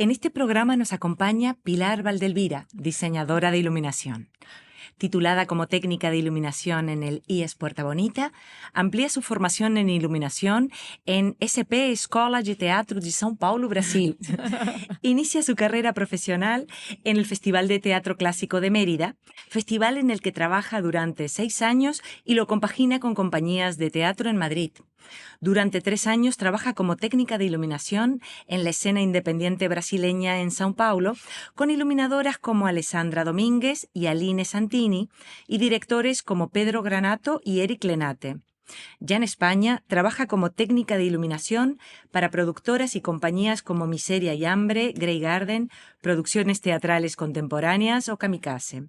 En este programa nos acompaña Pilar Valdelvira, diseñadora de iluminación. Titulada como técnica de iluminación en el IES Puerta Bonita, amplía su formación en iluminación en SP Escola de Teatro de São Paulo, Brasil. Inicia su carrera profesional en el Festival de Teatro Clásico de Mérida, festival en el que trabaja durante 6 años y lo compagina con compañías de teatro en Madrid. Durante 3 años trabaja como técnica de iluminación en la escena independiente brasileña en São Paulo, con iluminadoras como Alessandra Domínguez y Aline Santini y directores como Pedro Granato y Eric Lenate. Ya en España trabaja como técnica de iluminación para productoras y compañías como Miseria y Hambre, Grey Garden, Producciones Teatrales Contemporáneas o Kamikaze.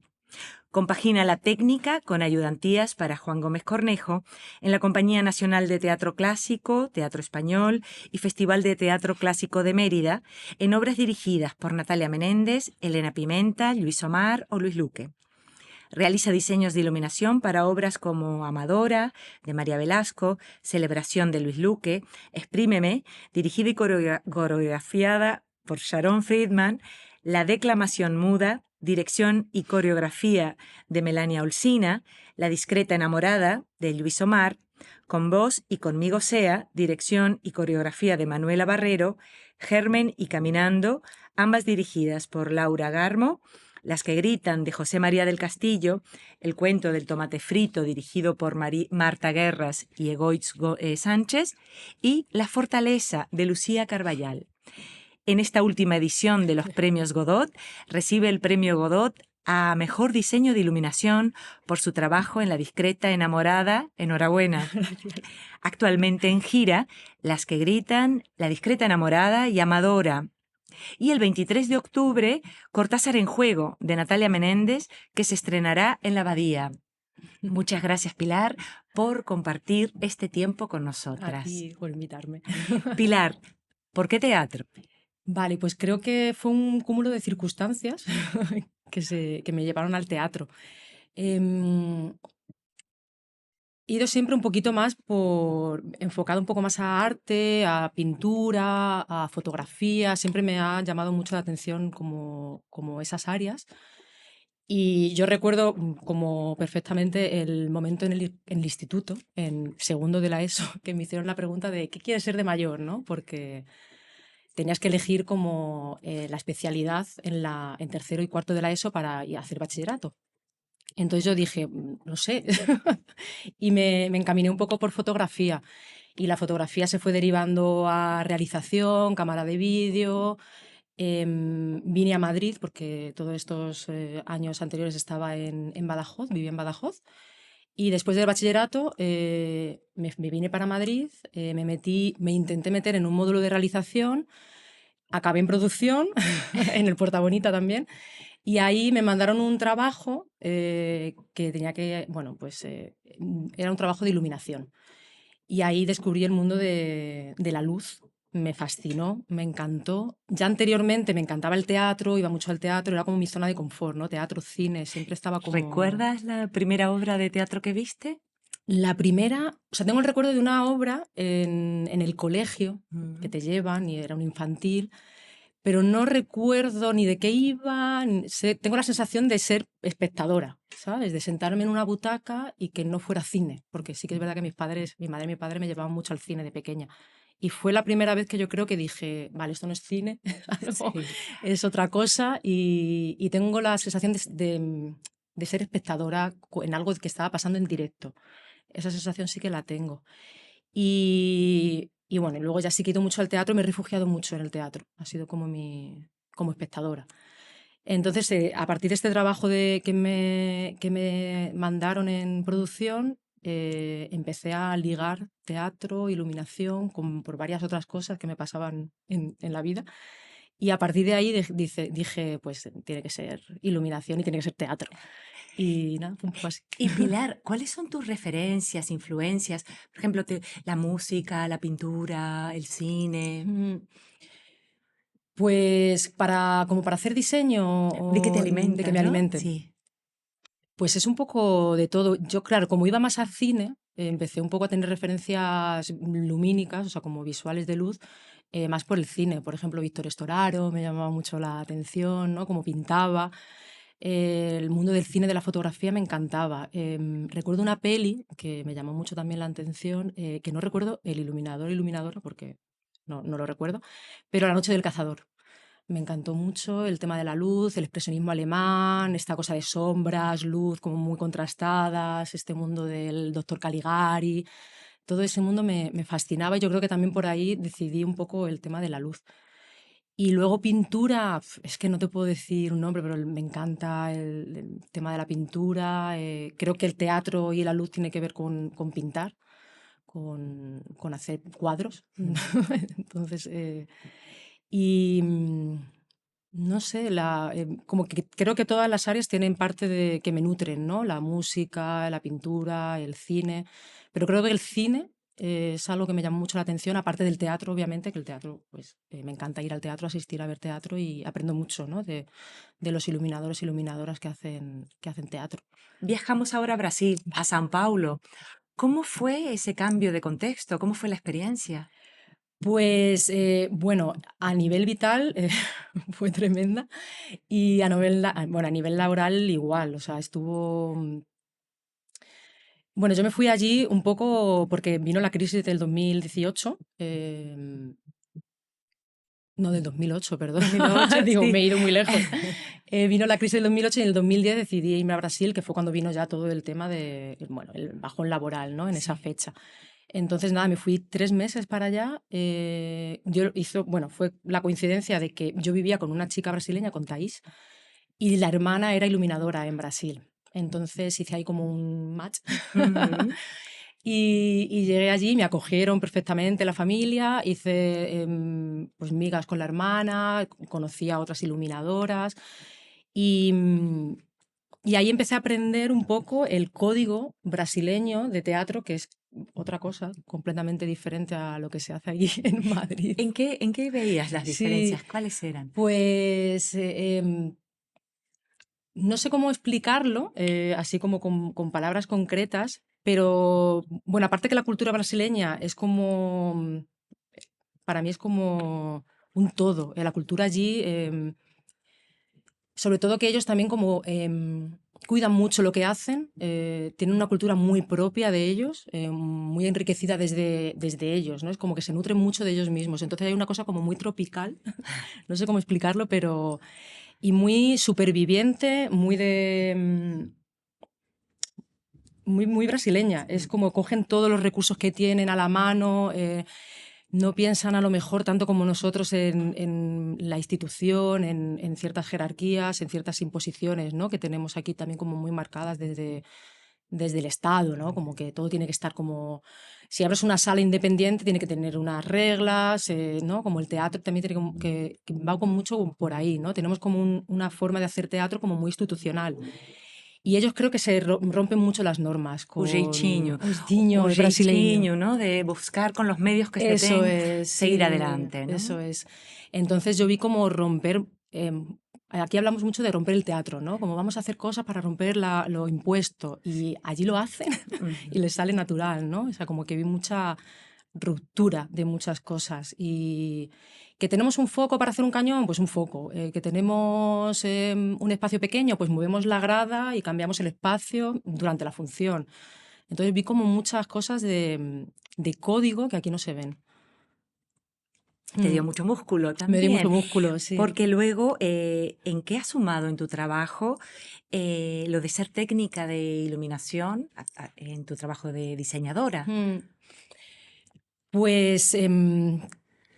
Compagina la técnica con ayudantías para Juan Gómez Cornejo en la Compañía Nacional de Teatro Clásico, Teatro Español y Festival de Teatro Clásico de Mérida, en obras dirigidas por Natalia Menéndez, Elena Pimenta, Luis Omar o Luis Luque. Realiza diseños de iluminación para obras como Amadora, de María Velasco, Celebración de Luis Luque, Exprímeme, dirigida y coreografiada por Sharon Friedman, La declamación muda, dirección y coreografía de Melania Olsina, La discreta enamorada, de Luis Omar, Con vos y conmigo sea, dirección y coreografía de Manuela Barrero, Germen y Caminando, ambas dirigidas por Laura Garmo, Las que gritan, de José María del Castillo, El cuento del tomate frito, dirigido por Marta Guerras y Egoitz Sánchez, y La fortaleza, de Lucía Carballal. En esta última edición de los premios Godot, recibe el premio Godot a Mejor Diseño de Iluminación por su trabajo en La discreta enamorada. Enhorabuena. Actualmente en gira, Las que gritan, La discreta enamorada y Amadora. Y el 23 de octubre, Cortázar en juego, de Natalia Menéndez, que se estrenará en La Abadía. Muchas gracias, Pilar, por compartir este tiempo con nosotras. A ti por invitarme. Pilar, ¿por qué teatro? Vale, pues creo que fue un cúmulo de circunstancias que me llevaron al teatro. He ido siempre un poquito más enfocado un poco más a arte, a pintura, a fotografía. Siempre me ha llamado mucho la atención como esas áreas. Y yo recuerdo como perfectamente el momento en el instituto, en segundo de la ESO, que me hicieron la pregunta de ¿qué quieres ser de mayor?, ¿no? Porque tenías que elegir como la especialidad en tercero y cuarto de la ESO para ir a hacer bachillerato. Entonces yo dije, no sé, y me encaminé un poco por fotografía. Y la fotografía se fue derivando a realización, cámara de vídeo. Vine a Madrid porque todos estos años anteriores estaba en Badajoz, vivía en Badajoz. Y después del bachillerato me vine para Madrid, me intenté meter en un módulo de realización, acabé en producción, en el Puerta Bonita también, y ahí me mandaron un trabajo que tenía que, bueno, pues era un trabajo de iluminación. Y ahí descubrí el mundo de la luz. Me fascinó, me encantó. Ya anteriormente me encantaba el teatro, iba mucho al teatro, era como mi zona de confort, ¿no? Teatro, cine, siempre estaba como... ¿Recuerdas la primera obra de teatro que viste? La primera, o sea, tengo el recuerdo de una obra en el colegio que te llevan y era un infantil, pero no recuerdo ni de qué iba. Tengo la sensación de ser espectadora, ¿sabes? De sentarme en una butaca y que no fuera cine, porque sí que es verdad que mi madre y mi padre me llevaban mucho al cine de pequeña. Y fue la primera vez que yo creo que dije, vale, esto no es cine, algo, Sí. es otra cosa, y tengo la sensación de ser espectadora en algo que estaba pasando en directo. Esa sensación sí que la tengo. Y bueno, luego ya sí que he ido mucho al teatro, me he refugiado mucho en el teatro. Ha sido como espectadora. Entonces, a partir de este trabajo que me mandaron en producción, empecé a ligar teatro, iluminación, por varias otras cosas que me pasaban en la vida. Y a partir de ahí dije, pues tiene que ser iluminación y tiene que ser teatro. Y nada, fue un poco así. Y Pilar, ¿cuáles son tus referencias, influencias? Por ejemplo, la música, la pintura, el cine. Pues como para hacer diseño ¿De qué te de que alimentas, me no? alimente. Sí. Pues es un poco de todo. Yo, claro, como iba más al cine, empecé un poco a tener referencias lumínicas, o sea, como visuales de luz, más por el cine. Por ejemplo, Víctor Estoraro me llamaba mucho la atención, ¿no? Cómo pintaba. El mundo del cine, de la fotografía me encantaba. Recuerdo una peli que me llamó mucho también la atención, que no recuerdo el iluminador, porque no lo recuerdo, pero La noche del cazador. Me encantó mucho el tema de la luz, el expresionismo alemán, esta cosa de sombras, luz como muy contrastadas, este mundo del doctor Caligari. Todo ese mundo me fascinaba y yo creo que también por ahí decidí un poco el tema de la luz. Y luego pintura, es que no te puedo decir un nombre, pero me encanta el tema de la pintura. Creo que el teatro y la luz tiene que ver con pintar, con hacer cuadros. Entonces, y no sé, como que creo que todas las áreas tienen parte de que me nutren, ¿no? La música, la pintura, el cine. Pero creo que el cine es algo que me llama mucho la atención, aparte del teatro, obviamente, que el teatro, pues me encanta ir al teatro, asistir a ver teatro y aprendo mucho, ¿no? De los iluminadores e iluminadoras que hacen teatro. Viajamos ahora a Brasil, a San Paulo. ¿Cómo fue ese cambio de contexto? ¿Cómo fue la experiencia? Pues bueno, a nivel vital fue tremenda y bueno, a nivel laboral igual, o sea, estuvo. Bueno, yo me fui allí un poco porque vino la crisis del 2018, no del 2008, perdón, 2008, digo, me sí. he ido muy lejos. Vino la crisis del 2008 y en el 2010 decidí irme a Brasil, que fue cuando vino ya todo el tema de, bueno, el bajón laboral, ¿no? En esa Sí. fecha. Entonces, nada, me fui 3 meses para allá. Bueno, fue la coincidencia de que yo vivía con una chica brasileña, con Thaís, y la hermana era iluminadora en Brasil. Entonces hice ahí como un match. Ujú. Y llegué allí, me acogieron perfectamente la familia, hice pues migas con la hermana, conocí a otras iluminadoras y, y ahí empecé a aprender un poco el código brasileño de teatro, que es otra cosa completamente diferente a lo que se hace allí en Madrid. ¿En qué veías las Sí, diferencias? ¿Cuáles eran? pues no sé cómo explicarlo, así como con palabras concretas, pero bueno, aparte que la cultura brasileña es como, para mí es como un todo. La cultura allí, sobre todo que ellos también como cuidan mucho lo que hacen, tienen una cultura muy propia de ellos, muy enriquecida desde ellos, ¿no? Es como que se nutren mucho de ellos mismos. Entonces hay una cosa como muy tropical, no sé cómo explicarlo, pero y muy superviviente, muy brasileña. Es como cogen todos los recursos que tienen a la mano, no piensan a lo mejor tanto como nosotros en la institución, en ciertas jerarquías, en ciertas imposiciones, ¿no? Que tenemos aquí también como muy marcadas desde el Estado, ¿no? Como que todo tiene que estar como. Si abres una sala independiente, tiene que tener unas reglas, ¿no? Como el teatro también tiene que va con mucho por ahí, ¿no? Tenemos como una forma de hacer teatro como muy institucional. Y ellos creo que se rompen mucho las normas O jeitinho. con o jeitinho O brasileño. jeitinho, ¿no? De buscar con los medios que se Eso ten es, seguir sí, adelante, eso ¿no? es. Entonces yo vi como romper, aquí hablamos mucho de romper el teatro, ¿no? Como vamos a hacer cosas para romper lo impuesto y allí lo hacen y Ujú. les sale natural, ¿no? O sea, como que vi mucha ruptura de muchas cosas y que tenemos un foco para hacer un cañón, pues un foco. Que tenemos un espacio pequeño, pues movemos la grada y cambiamos el espacio durante la función. Entonces vi como muchas cosas de código que aquí no se ven. Te dio Mm. mucho músculo Me dio mucho también, músculo, sí. porque luego, ¿en qué has sumado en tu trabajo lo de ser técnica de iluminación en tu trabajo de diseñadora? Mm. Pues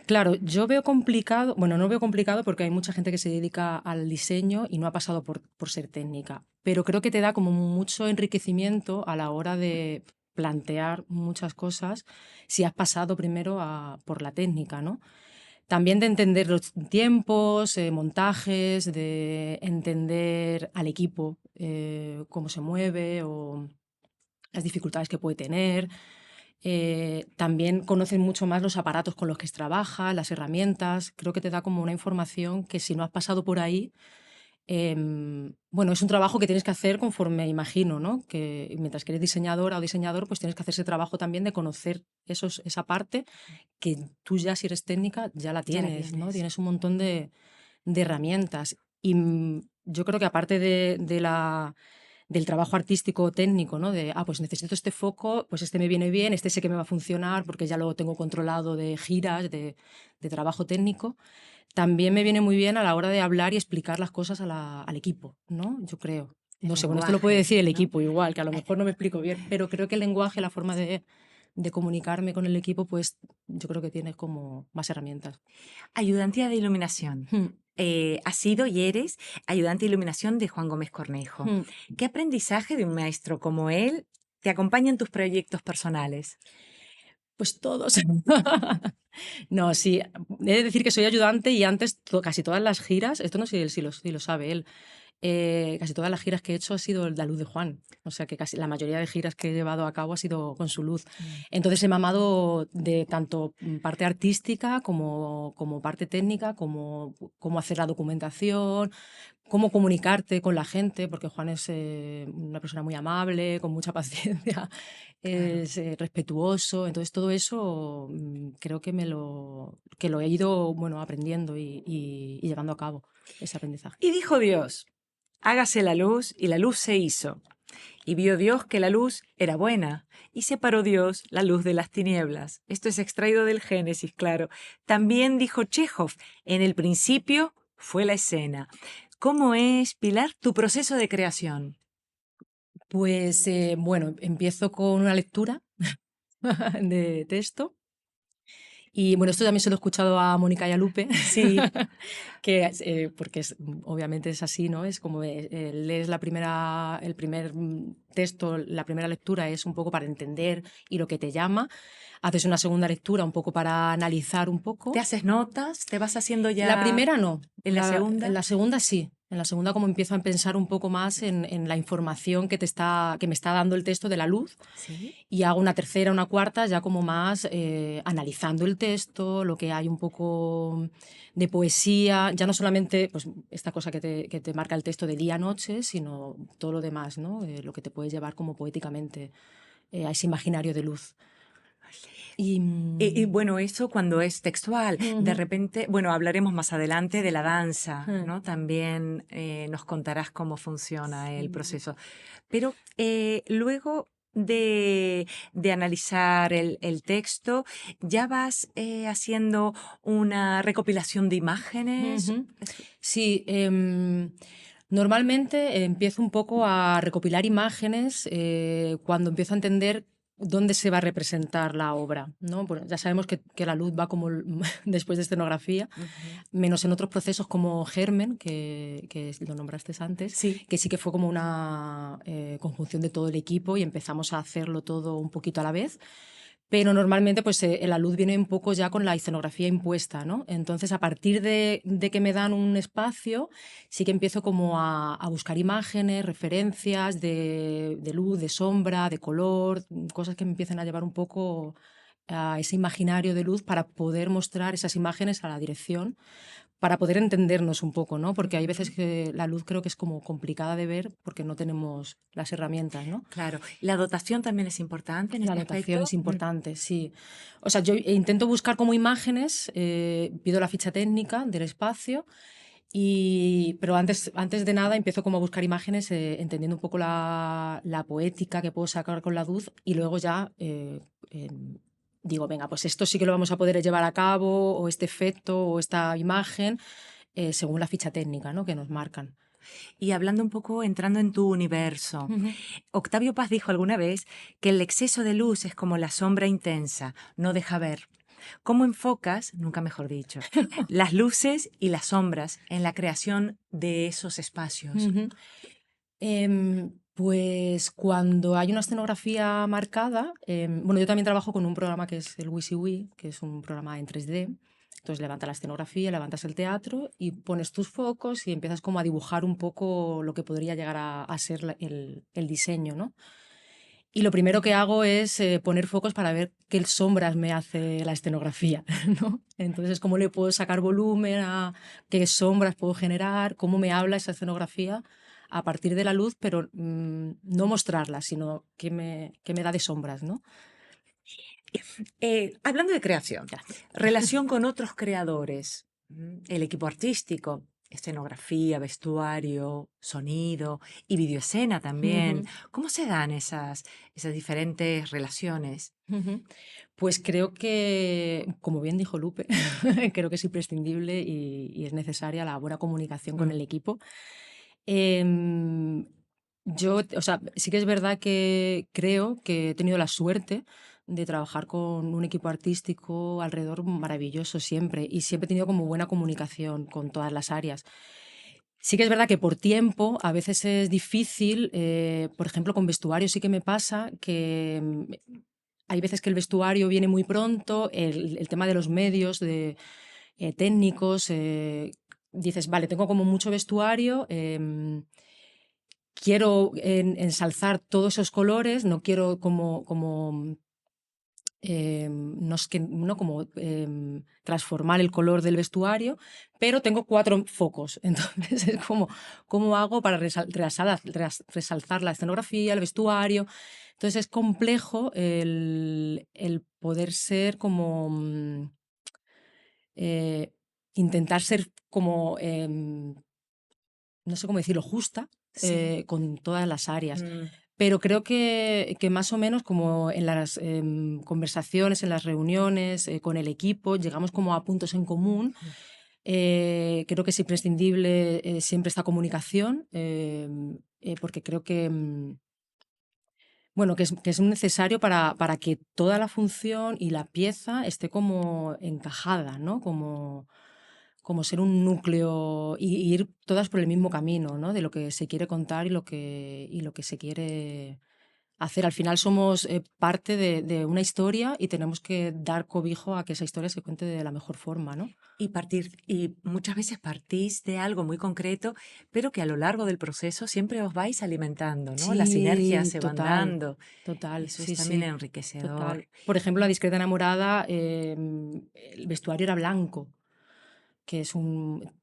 claro, yo veo complicado, bueno, no veo complicado porque hay mucha gente que se dedica al diseño y no ha pasado por ser técnica, pero creo que te da como mucho enriquecimiento a la hora de plantear muchas cosas si has pasado primero por la técnica, ¿no? También de entender los tiempos, montajes, de entender al equipo, cómo se mueve o las dificultades que puede tener. También conocen mucho más los aparatos con los que trabaja, las herramientas. Creo que te da como una información que si no has pasado por ahí, bueno, es un trabajo que tienes que hacer conforme imagino, ¿no? Que mientras que eres diseñadora o diseñador, pues tienes que hacer ese trabajo también de conocer esa parte que tú ya, si eres técnica, ya la Ya la tienes, ¿no? tienes. Tienes un montón de herramientas. Y yo creo que aparte del trabajo artístico o técnico, ¿no? Pues necesito este foco, pues este me viene bien, este sé que me va a funcionar porque ya lo tengo controlado de giras, de trabajo técnico. También me viene muy bien a la hora de hablar y explicar las cosas al equipo, ¿no? Yo creo. El No sé, bueno, esto lo puede lenguaje, decir el ¿no? equipo igual, que a lo mejor no me explico bien, pero creo que el lenguaje, la forma de comunicarme con el equipo, pues yo creo que tienes como más herramientas. Ayudante de iluminación. Mm, Has sido y eres ayudante de iluminación de Juan Gómez Cornejo. mm. ¿Qué aprendizaje de un maestro como él te acompaña en tus proyectos personales? Pues todos. No, sí, he de decir que soy ayudante y antes casi todas las giras, esto no sé si lo sabe él, casi todas las giras que he hecho ha sido la luz de Juan. O sea que casi la mayoría de giras que he llevado a cabo ha sido con su luz. Mm. Entonces he mamado de tanto parte artística como parte técnica, como cómo hacer la documentación, cómo comunicarte con la gente, porque Juan es una persona muy amable, con mucha paciencia, Claro. es respetuoso. Entonces todo eso creo que lo he ido bueno, aprendiendo y llevando a cabo ese aprendizaje. Y dijo Dios, hágase la luz, y la luz se hizo. Y vio Dios que la luz era buena, y separó Dios la luz de las tinieblas. Esto es extraído del Génesis, claro. También dijo Chekhov, en el principio fue la escena. ¿Cómo es, Pilar, tu proceso de creación? Pues bueno, empiezo con una lectura de texto. Y bueno, esto también se lo he escuchado a Mónica y a Lupe, Sí, que, porque obviamente es así, ¿no? Es como lees el primer texto, la primera lectura es un poco para entender y lo que te llama. Haces una segunda lectura un poco para analizar un ¿te poco. haces notas? ¿Te vas haciendo La ya primera no, en la en segunda? la segunda sí. En la segunda como empiezo a pensar un poco más en la información que me está dando el texto de la luz Sí. y hago una tercera, una cuarta, ya como más analizando el texto, lo que hay un poco de poesía, ya no solamente pues, esta cosa que te marca el texto de día a noche, sino todo lo demás, ¿no? Lo que te puede llevar como poéticamente a ese imaginario de luz. Y, Y bueno, eso cuando es textual, de ujú, repente, bueno, hablaremos más adelante de la danza, ujú, ¿no? También nos contarás cómo funciona el sí. proceso. Pero luego de analizar el texto, ¿ya vas haciendo una recopilación de imágenes? Ujú. Sí, normalmente empiezo un poco a recopilar imágenes cuando empiezo a entender dónde se va a representar la obra, ¿no? Bueno, ya sabemos que la luz va como después de escenografía, Ujú. menos en otros procesos como Germen, que lo nombraste antes, Sí. que sí que fue como una conjunción de todo el equipo y empezamos a hacerlo todo un poquito a la vez. Pero normalmente pues la luz viene un poco ya con la escenografía impuesta, ¿no? Entonces a partir de que me dan un espacio, sí que empiezo como a buscar imágenes, referencias de luz, de sombra, de color, cosas que me empiezan a llevar un poco a ese imaginario de luz para poder mostrar esas imágenes a la dirección para poder entendernos un poco, ¿no? Porque hay veces Ujú. que la luz creo que es como complicada de ver porque no tenemos las herramientas, ¿no? Claro. ¿La dotación también es importante en La este notación aspecto? es importante, sí. O sea, yo intento buscar como imágenes, pido la ficha técnica del espacio, pero antes de nada empiezo como a buscar imágenes entendiendo un poco la poética que puedo sacar con la luz y luego ya digo, venga, pues esto sí que lo vamos a poder llevar a cabo o este efecto o esta imagen según la ficha técnica, ¿no? Que nos marcan. Y hablando un poco, entrando en tu universo, Ujú. Octavio Paz dijo alguna vez que el exceso de luz es como la sombra intensa, no deja ver. ¿Cómo enfocas, nunca mejor dicho, las luces y las sombras en la creación de esos espacios? Ujú. Pues cuando hay una escenografía marcada, bueno, yo también trabajo con un programa que es el WYSIWY, que es un programa en 3D. Entonces levanta la escenografía, levantas el teatro y pones tus focos y empiezas como a dibujar un poco lo que podría llegar a ser el diseño, ¿no? Y lo primero que hago es poner focos para ver qué sombras me hace la escenografía, ¿no? Entonces, cómo le puedo sacar volumen, qué sombras puedo generar, cómo me habla esa escenografía a partir de la luz, pero no mostrarla, sino qué me da de sombras, ¿no? Hablando de creación, Gracias. relación con otros creadores, el equipo artístico, escenografía, vestuario, sonido y videoescena también. Ujú, ¿Cómo se dan esas diferentes relaciones? ujú. Pues creo que, como bien dijo Lupe, creo que es imprescindible y es necesaria la buena comunicación con Mm, el equipo. Em, yo, o sea, sí que es verdad que creo que he tenido la suerte de trabajar con un equipo artístico alrededor maravilloso siempre y siempre he tenido como buena comunicación con todas las áreas. Sí que es verdad que por tiempo a veces es difícil, por ejemplo, con vestuario sí que me pasa que hay veces que el vestuario viene muy pronto, el tema de los medios técnicos, dices, vale, tengo como mucho vestuario, quiero ensalzar todos esos colores, no quiero no es que no como transformar el color del vestuario, pero tengo cuatro focos. Entonces es como, ¿cómo hago para resalzar la escenografía, el vestuario? Entonces es complejo el poder ser como eh, intentar ser como no sé cómo decirlo, justa sí. con todas las áreas. Mm, Pero creo que más o menos como en las conversaciones, en las reuniones con el equipo, llegamos como a puntos en común. mm. Creo que es imprescindible siempre esta comunicación, porque creo que, bueno, que es necesario para que toda la función y la pieza esté como encajada, ¿no? Como ser un núcleo y ir todas por el mismo camino, ¿no? De lo que se quiere contar y lo que se quiere hacer. Al final somos parte de una historia y tenemos que dar cobijo a que esa historia se cuente de la mejor forma, ¿no? Y muchas veces partís de algo muy concreto, pero que a lo largo del proceso siempre os vais alimentando, ¿no? Las sinergias Sí, se van total, dando. total, Eso es sí, también sí, enriquecedor. total. Por ejemplo, La discreta enamorada, el vestuario era blanco, que es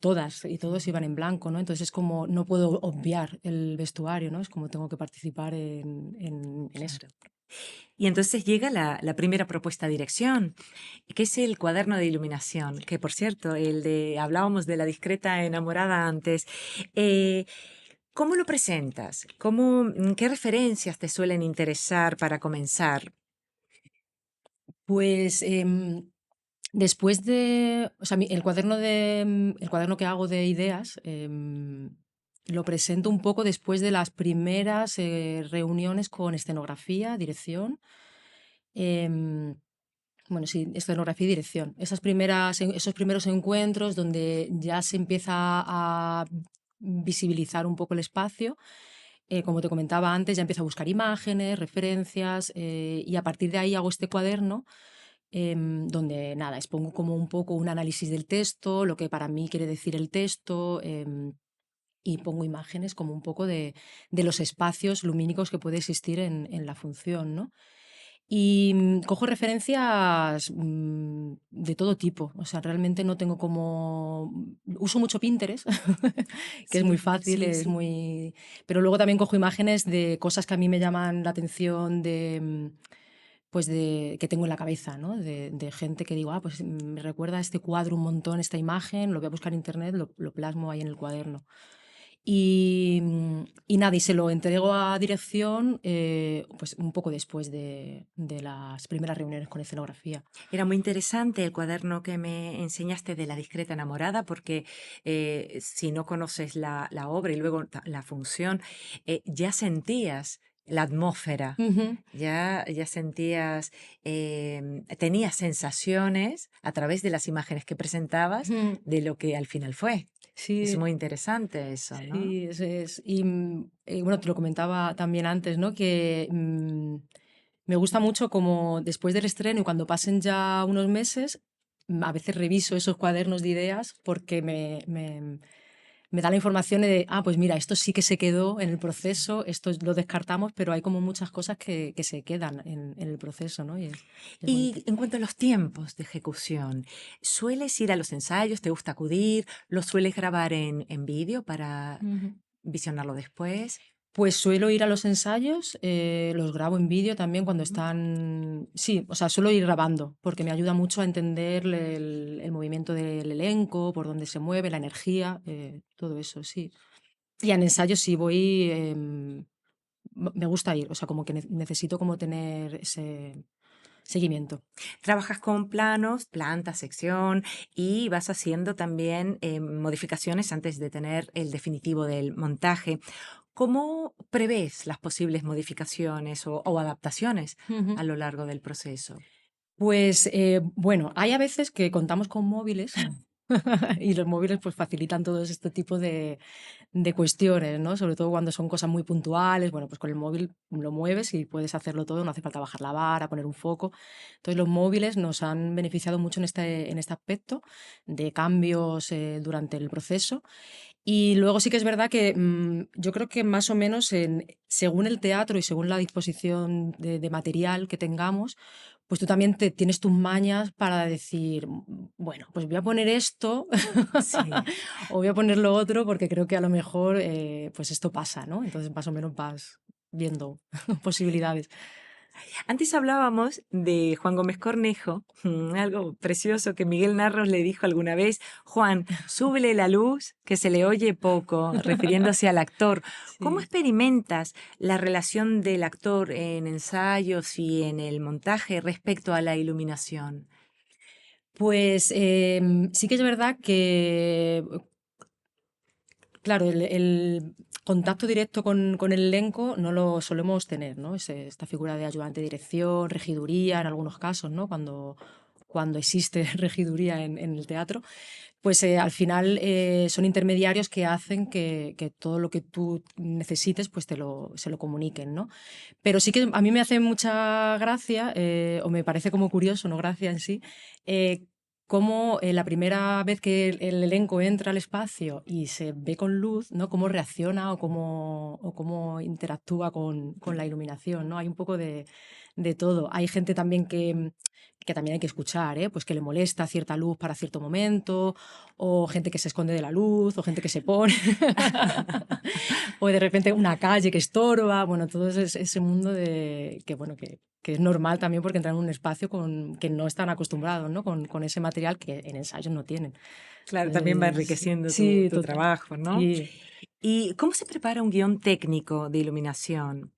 todas y todos iban en blanco, ¿no? Entonces es como, no puedo obviar el vestuario, ¿no? Es como tengo que participar en eso. Claro. Y entonces llega la primera propuesta de dirección, que es el cuaderno de iluminación, que por cierto, hablábamos de la discreta enamorada antes. Eh, ¿Cómo lo presentas? ¿Qué referencias te suelen interesar para comenzar? Pues después o sea, el cuaderno que hago de ideas, lo presento un poco después de las primeras reuniones con escenografía, dirección. em, bueno, sí, escenografía y dirección. Esos primeros encuentros donde ya se empieza a visibilizar un poco el espacio. Como te comentaba antes, ya empiezo a buscar imágenes, referencias, y a partir de ahí hago este cuaderno donde nada, expongo como un poco un análisis del texto, lo que para mí quiere decir el texto, y pongo imágenes como un poco de los espacios lumínicos que puede existir en la función, ¿no? Y cojo referencias de todo tipo, o sea, realmente no tengo como... Uso mucho Pinterest, que es muy Sí, fácil, sí, es sí. muy... Pero luego también cojo imágenes de cosas que a mí me llaman la atención pues que tengo en la cabeza, ¿no? De gente que digo, pues me recuerda a este cuadro un montón, esta imagen, lo voy a buscar en internet, lo plasmo ahí en el cuaderno. Y nada, y se lo entrego a dirección pues un poco después de las primeras reuniones con escenografía. Era muy interesante el cuaderno que me enseñaste de La discreta enamorada, porque si no conoces la obra y luego la función, ya sentías la atmósfera, Ujú, ya sentías, tenías sensaciones a través de las imágenes que presentabas ujú. de lo que al final fue. Es Sí, muy interesante eso, ¿no? sí, eso es. Y bueno, te lo comentaba también antes, ¿no? Que me gusta mucho como después del estreno y cuando pasen ya unos meses, a veces reviso esos cuadernos de ideas porque me da la información de, pues mira, esto sí que se quedó en el Sí. proceso, esto lo descartamos, pero hay como muchas cosas que se quedan en el proceso, ¿no? Es bonito. Y en cuanto a los tiempos de ejecución, ¿sueles ir a los ensayos? ¿Te gusta acudir? ¿Lo sueles grabar en vídeo para visionarlo después? Pues suelo ir a los ensayos, los grabo en vídeo también cuando Ujú. están... Sí, o sea, suelo ir grabando porque me ayuda mucho a entender el movimiento del elenco, por dónde se mueve, la energía, todo eso, sí. Y en ensayos sí voy, me gusta ir, o sea, como que necesito como tener ese seguimiento. Trabajas con planos, planta, sección y vas haciendo también modificaciones antes de tener el definitivo del montaje. ¿Cómo prevés las posibles modificaciones o adaptaciones Ujú. a lo largo del proceso? Pues bueno, hay a veces que contamos con móviles y los móviles pues facilitan todo este tipo de cuestiones, ¿no? Sobre todo cuando son cosas muy puntuales, bueno, pues con el móvil lo mueves y puedes hacerlo todo, no hace falta bajar la vara, poner un foco. Entonces los móviles nos han beneficiado mucho en este aspecto de cambios durante el proceso. Y luego sí que es verdad que yo creo que más o menos según el teatro y según la disposición de material que tengamos, pues tú también tienes tus mañas para decir, bueno, pues voy a poner esto Sí. o voy a poner lo otro porque creo que a lo mejor pues esto pasa, ¿no? Entonces más o menos vas viendo posibilidades. Antes hablábamos de Juan Gómez Cornejo, algo precioso que Miguel Narros le dijo alguna vez: Juan, súbele la luz, que se le oye poco, refiriéndose al actor. ¿Cómo Sí. experimentas la relación del actor en ensayos y en el montaje respecto a la iluminación? Pues sí que es verdad que claro, el contacto directo con el elenco no lo solemos tener, ¿no? Esta figura de ayudante de dirección, regiduría en algunos casos, ¿no? Cuando existe regiduría en el teatro, pues al final son intermediarios que hacen que todo lo que tú necesites pues se lo comuniquen, ¿no? Pero sí que a mí me hace mucha gracia, o me parece como curioso, no gracia en sí, cómo la primera vez que el elenco entra al espacio y se ve con luz, ¿no? Cómo reacciona o cómo interactúa con la iluminación, ¿no? Hay un poco de todo. Hay gente también que también hay que escuchar, ¿eh? Pues que le molesta cierta luz para cierto momento, o gente que se esconde de la luz, o gente que se pone, o de repente una calle que estorba, bueno, todo ese mundo bueno, que es normal también porque entran en un espacio que no están acostumbrados, ¿no? Con ese material que en ensayos no tienen. Claro, también va Entonces, enriqueciendo tu, sí, tu total. trabajo, ¿no? Sí. ¿Y cómo se prepara un guión técnico de iluminación?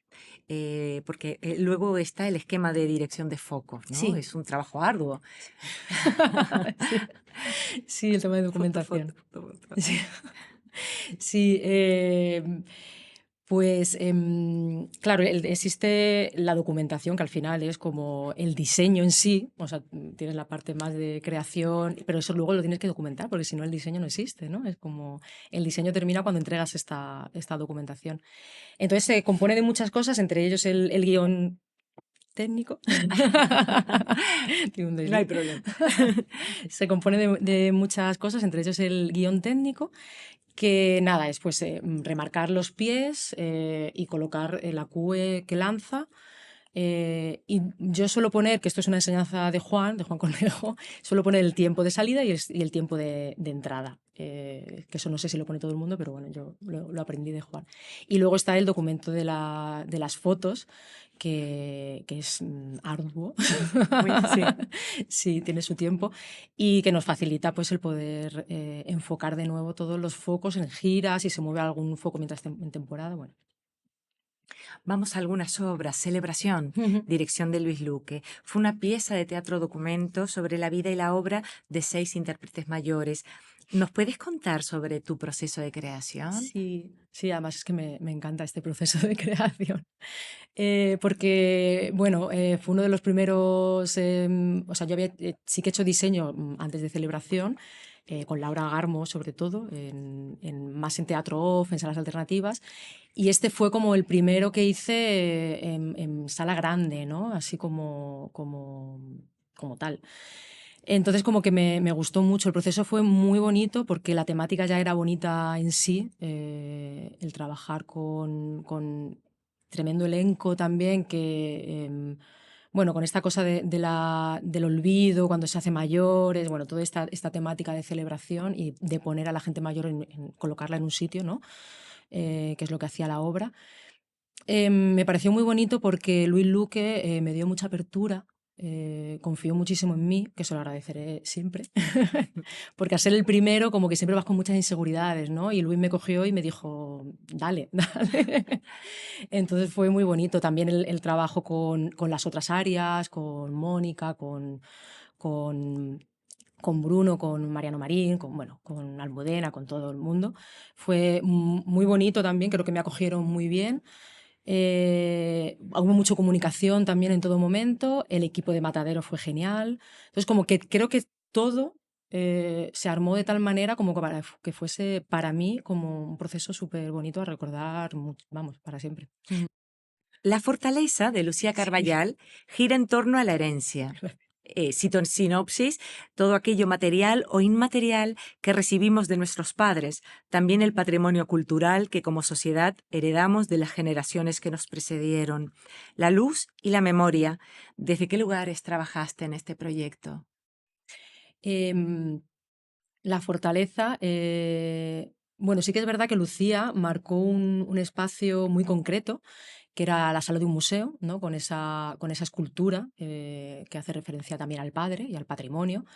Porque luego está el esquema de dirección de focos, ¿no? Sí. Es un trabajo arduo. Sí. Sí, el tema de Foto, foto, documentación. foto, foto. Sí. Sí, pues claro, existe la documentación que al final es como el diseño en sí, o sea, tienes la parte más de creación, pero eso luego lo tienes que documentar porque si no el diseño no existe, ¿no? Es como el diseño termina cuando entregas esta documentación. Entonces se compone de muchas cosas, entre ellos el guión técnico. Tengo un No hay desliz. problema. Se compone de muchas cosas, entre ellos el guión técnico, que nada, es pues remarcar los pies y colocar la cue que lanza. Y yo suelo poner, que esto es una enseñanza de Juan Cornejo, suelo poner el tiempo de salida y el tiempo de entrada. Que eso no sé si lo pone todo el mundo, pero bueno, yo lo aprendí de Juan. Y luego está el documento de las fotos, que es arduo. Muy, sí. Sí, tiene su tiempo y que nos facilita pues el poder enfocar de nuevo todos los focos en giras, si se mueve algún foco mientras en temporada, bueno. Vamos a algunas obras. Celebración, dirección de Luis Luque. Fue una pieza de teatro documento sobre la vida y la obra de 6 intérpretes mayores. ¿Nos puedes contar sobre tu proceso de creación? Sí, sí, además es que me encanta este proceso de creación. Porque, bueno, fue uno de los primeros, o sea, yo sí que he hecho diseño antes de celebración, con Laura Garmo sobre todo, más en teatro off, en salas alternativas, y este fue como el primero que hice en sala grande, ¿no? Así como tal. Entonces como que me gustó mucho, el proceso fue muy bonito porque la temática ya era bonita en sí, el trabajar con tremendo elenco también que, bueno, con esta cosa del olvido, cuando se hace mayores, bueno, toda esta temática de celebración y de poner a la gente mayor, colocarla en un sitio, ¿no? Que es lo que hacía la obra. Me pareció muy bonito porque Luis Luque me dio mucha apertura, confió muchísimo en mí, que se lo agradeceré siempre, porque al ser el primero como que siempre vas con muchas inseguridades, ¿no? Y Luis me cogió y me dijo, dale, dale. Entonces fue muy bonito también el trabajo con las otras áreas, con Mónica, con, con Bruno, con Mariano Marín, bueno, con Almudena, con todo el mundo. Fue muy bonito también, creo que me acogieron muy bien. Hubo mucha comunicación también en todo momento, el equipo de Matadero fue genial. Entonces, como que creo que todo se armó de tal manera como para que fuese para mí como un proceso súper bonito a recordar, vamos, para siempre. La fortaleza de Lucía Sí. Carballal gira en torno a la herencia. Cito en sinopsis todo aquello material o inmaterial que recibimos de nuestros padres, también el patrimonio cultural que como sociedad heredamos de las generaciones que nos precedieron, la luz y la memoria. ¿Desde qué lugares trabajaste en este proyecto? Em, la fortaleza, bueno, sí que es verdad que Lucía marcó un espacio muy concreto, que era la sala de un museo, ¿no? Con esa escultura que hace referencia también al padre y al patrimonio.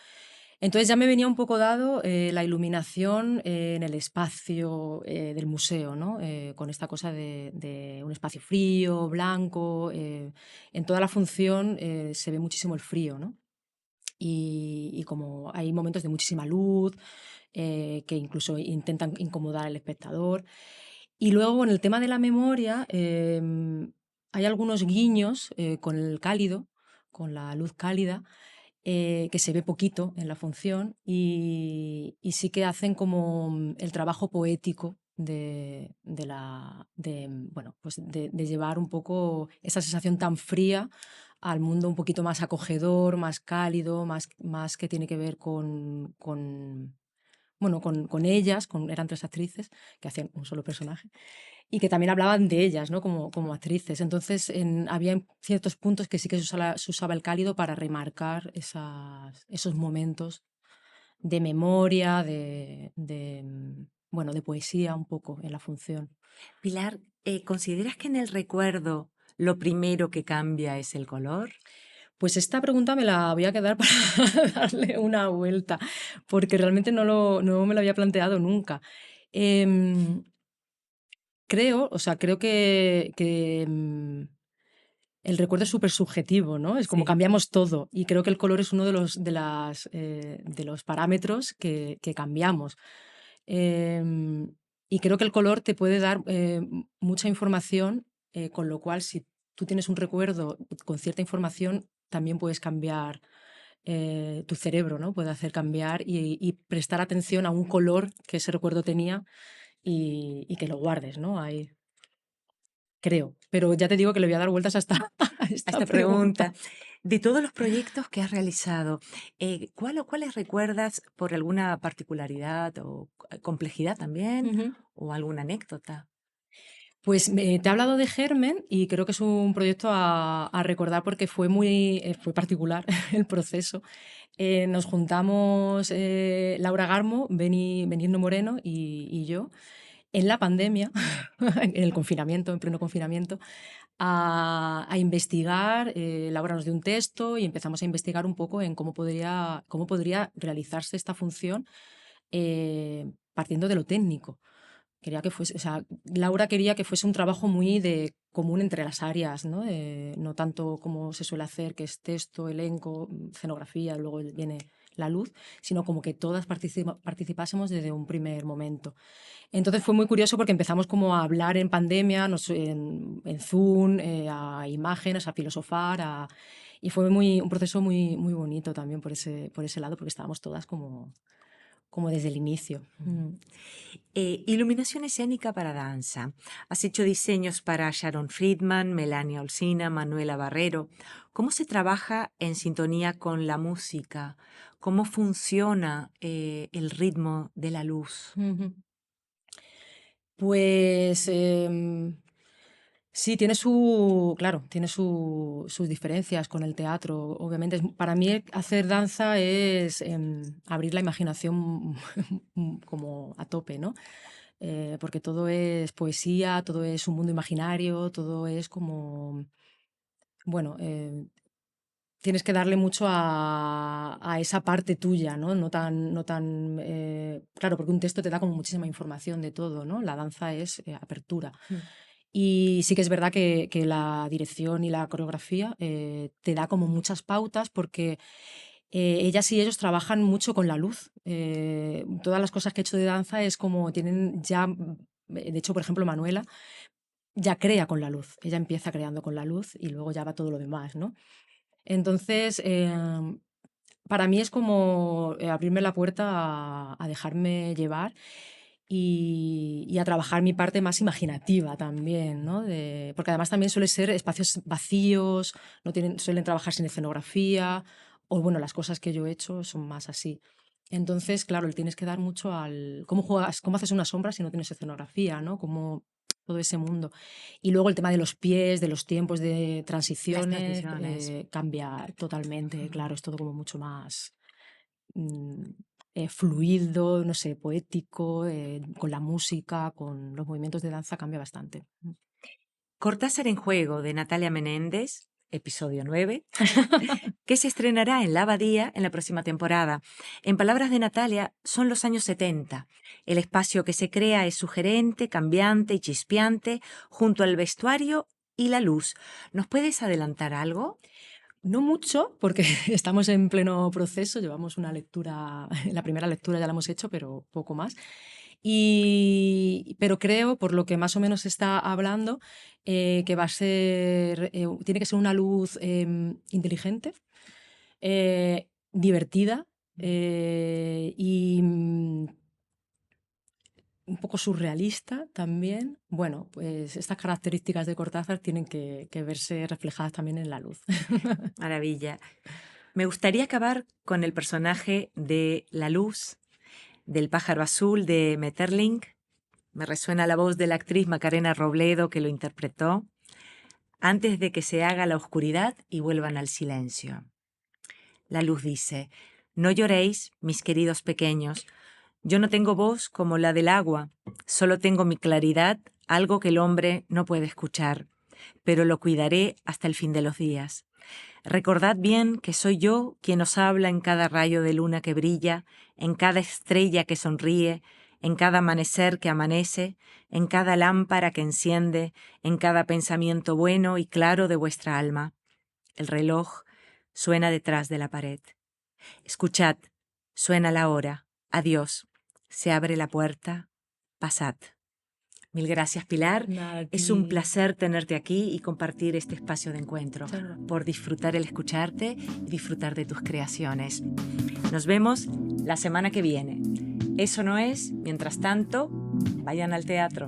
Entonces ya me venía un poco dado la iluminación en el espacio del museo, ¿no? Con esta cosa de un espacio frío, blanco. En toda la función se ve muchísimo el frío, ¿no? Y como hay momentos de muchísima luz, que incluso intentan incomodar al espectador. Y luego en el tema de la memoria, hay algunos guiños con el cálido, con la luz cálida, que se ve poquito en la función y sí que hacen como el trabajo poético bueno, pues de llevar un poco esa sensación tan fría al mundo un poquito más acogedor, más cálido, más que tiene que ver bueno, con ellas, eran tres actrices que hacían un solo personaje y que también hablaban de ellas, ¿no? Como actrices. Entonces, había ciertos puntos que sí que se usaba el cálido para remarcar esos momentos de memoria, bueno, de poesía un poco en la función. Pilar, ¿consideras que en el recuerdo lo primero que cambia es el color? Pues esta pregunta me la voy a quedar para darle una vuelta, porque realmente no me lo había planteado nunca. Em, creo, o sea, creo que el recuerdo es súper subjetivo, ¿no? Es como Sí. cambiamos todo y creo que el color es uno de los parámetros que cambiamos. Em, y creo que el color te puede dar mucha información, con lo cual si tú tienes un recuerdo con cierta información, también puedes cambiar tu cerebro, ¿no? Puede hacer cambiar y prestar atención a un color que ese recuerdo tenía y que lo guardes, ¿no? Ahí creo. Pero ya te digo que le voy a dar vueltas a a A esta esta pregunta. pregunta. De todos los proyectos que has realizado, ¿cuál o cuáles recuerdas por alguna particularidad o complejidad también Ujú. o alguna anécdota? Pues te he hablado de Germen y creo que es un proyecto a recordar porque fue particular el proceso. Nos juntamos Laura Garmo, Benigno Moreno y yo en la pandemia, en el confinamiento, en pleno confinamiento, a investigar. Laura nos dio un texto y empezamos a investigar un poco en cómo podría realizarse esta función partiendo de lo técnico. Quería que fuese, o sea, Laura quería que fuese un trabajo muy de común entre las áreas, ¿no? No tanto como se suele hacer, que es texto, elenco, escenografía, luego viene la luz, sino como que todas participásemos desde un primer momento. Entonces fue muy curioso porque empezamos como a hablar en pandemia, en Zoom, a imágenes, a filosofar, y fue un proceso muy bonito también por ese lado, porque estábamos todas como desde el inicio. Mm. Iluminación escénica para danza. Has hecho diseños para Sharon Friedman, Melania Olsina, Manuela Barrero. ¿Cómo se trabaja en sintonía con la música? ¿Cómo funciona el ritmo de la luz? Ujú. Pues sí, claro, tiene sus diferencias con el teatro. Obviamente, para mí hacer danza es abrir la imaginación como a tope, ¿no? porque todo es poesía, todo es un mundo imaginario, todo es como, bueno, tienes que darle mucho a esa parte tuya, ¿no? Claro, porque un texto te da como muchísima información de todo, ¿no? La danza es apertura. Y sí que es verdad que la dirección y la coreografía te da como muchas pautas porque ellas y ellos trabajan mucho con la luz. Todas las cosas que he hecho de danza es como tienen ya, de hecho, por ejemplo, Manuela ya crea con la luz. Ella empieza creando con la luz y luego ya va todo lo demás, ¿no? Entonces, para mí es como abrirme la puerta a dejarme llevar y a trabajar mi parte más imaginativa también, ¿no? Porque además también suele ser espacios vacíos, suelen trabajar sin escenografía, o bueno, las cosas que yo he hecho son más así. Entonces, claro, le tienes que dar mucho al cómo juegas, cómo haces una sombra si no tienes escenografía, ¿no? Cómo todo ese mundo. Y luego el tema de los pies, de los tiempos de Las transiciones, transiciones. cambia totalmente, claro, es todo como mucho más mm, fluido, no sé, poético, con la música, con los movimientos de danza cambia bastante. Cortázar en Juego, de Natalia Menéndez, episodio 9, que se estrenará en La Abadía en la próxima temporada. En palabras de Natalia, son los años 70. El espacio que se crea es sugerente, cambiante y chispeante, junto al vestuario y la luz. ¿Nos puedes adelantar algo? No mucho, porque estamos en pleno proceso, llevamos una lectura, la primera lectura ya la hemos hecho, pero poco más. Pero creo, por lo que más o menos se está hablando, que va a ser, tiene que ser una luz inteligente, divertida y un poco surrealista también. Bueno, pues estas características de Cortázar tienen que verse reflejadas también en la luz. Maravilla. Me gustaría acabar con el personaje de La Luz, del pájaro azul de Metterlink. Me resuena la voz de la actriz Macarena Robledo que lo interpretó. Antes de que se haga la oscuridad y vuelvan al silencio. La luz dice: no lloréis, mis queridos pequeños. Yo no tengo voz como la del agua, solo tengo mi claridad, algo que el hombre no puede escuchar, pero lo cuidaré hasta el fin de los días. Recordad bien que soy yo quien os habla en cada rayo de luna que brilla, en cada estrella que sonríe, en cada amanecer que amanece, en cada lámpara que enciende, en cada pensamiento bueno y claro de vuestra alma. El reloj suena detrás de la pared. Escuchad, suena la hora. Adiós. Se abre la puerta. Pasad. Mil gracias, Pilar. Nada, a Es un ti. placer tenerte aquí y compartir este espacio de encuentro, Muchas gracias. por disfrutar el escucharte y disfrutar de tus creaciones. Nos vemos la semana que viene. Eso no es, mientras tanto, vayan al teatro.